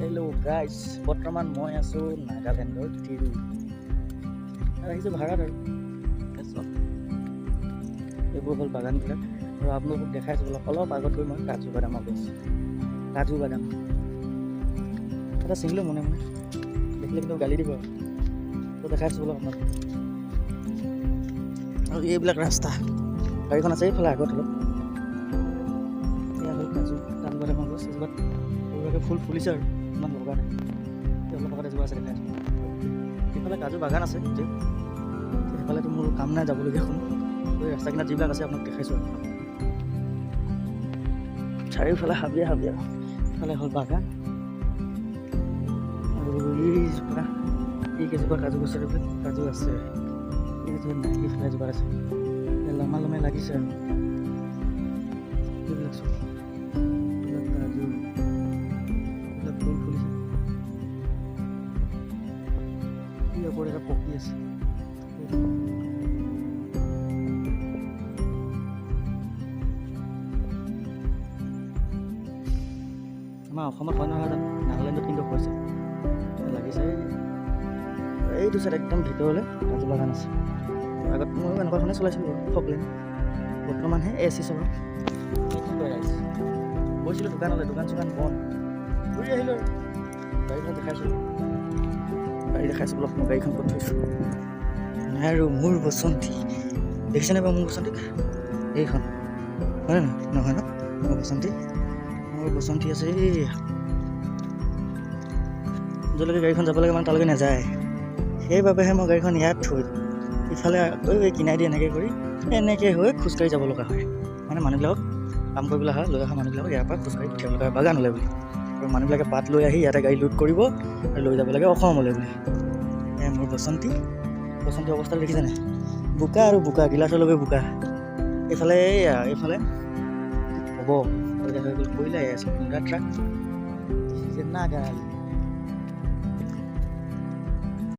Hello' guys, বৰ্তমান মই আছোঁ নাগালেণ্ডৰ তিৰু আহিছোঁ ভাড়াত আৰু এইবোৰ হ'ল বাগানবিলাক আৰু আপোনালোকক দেখাইছোঁ অলপ আগত গৈ মই কাজু বাদামত গৈছোঁ। কাজু বাদাম এটা ছিঙিলোঁ মনে মনে, দেখিলে কিন্তু গালি দিব আৰু দেখাইছোঁ বোলো আপোনালোকক। আৰু এইবিলাক ৰাস্তা গাড়ীখন আছে এইফালে আগত অলপ। এয়া হ'ল কাজু বাদামৰ গছ, এজোপাত সৰুভাৱে ফুল ফুলিছে আৰু ইমান লগা নাই, অলপ আগতে এজোপা আছে দেখাইছোঁ। সেইফালে কাজু বাগান আছে গোটেই, সেইফালেতো মোৰ কাম নাই যাবলগীয়া কোনো। ৰাস্তা কিনাৰত যিবিলাক আছে আপোনাক দেখাইছোঁ আৰু চাৰিওফালে হাবিয়া হাবিয়া। ইফালে হ'ল বাগান আৰু এইজোপা কেইজোপা কাজু গছ কাজু আছে, এইজোপা নাই, এইফালে এজোপা আছে লমা লমাই লাগিছে আৰু এইবিলাক চব কাজু, এইবিলাক ফুল ফুলিছে। এই ওপৰত এটা পকী আছে, আমাৰ অসমত হয় নহয় জানো, নাগালেণ্ডত কিন্তু হৈছে লাগিছে। এইটো চাইড একদম ভিতৰলৈ কাজু বাগান আছে। আগত ময়ো এনেকুৱাখনে চলাইছিলোঁ বাৰু, ফকলেন। বৰ্তমানহে AC চলাওঁ। গৈছিলোঁ দোকানলৈ, দোকান চোকান বন্ধ, ঘূৰি আহিলোঁ আৰু গাড়ীখন দেখাইছোঁ। গাড়ী দেখাইছোঁ বোলো মই গাড়ীখন ক'ত থৈছোঁ। আৰু মোৰ বসন্তী দেখিছেনে বাৰু? মোৰ বসন্তীক এইখন হয় নে নহয়? ন মোৰ বসন্তী আছে। য'লৈকে গাড়ীখন যাব লাগে মানে তালৈকে নাযায়, সেইবাবেহে মই গাড়ীখন ইয়াত থৈ দিওঁ। ইফালে এই কিনাই দি এনেকৈ কৰি এনেকৈ হৈ খোজকাঢ়ি যাব লগা হয়। মানে মানুহবিলাকক কাম কৰিবলৈ লৈ অহা মানুহবিলাকক ইয়াৰ পৰা খোজকাঢ়ি পঠিয়াব লগা হয় বাগানলৈ বুলি। আৰু মানুহবিলাকে পাত লৈ আহি ইয়াতে গাড়ী লোড কৰিব আৰু লৈ যাব লাগে অসমলৈ বুলি। মোৰ বসন্তী অৱস্থাটো দেখিছেনে? বোকা আৰু বোকা, গিলাচলৈকে বোকা। এইফালে এইফালে হ'ব হৈ গ'ল কয়লা আছে, খুন্দা ট্ৰাক নাগাল।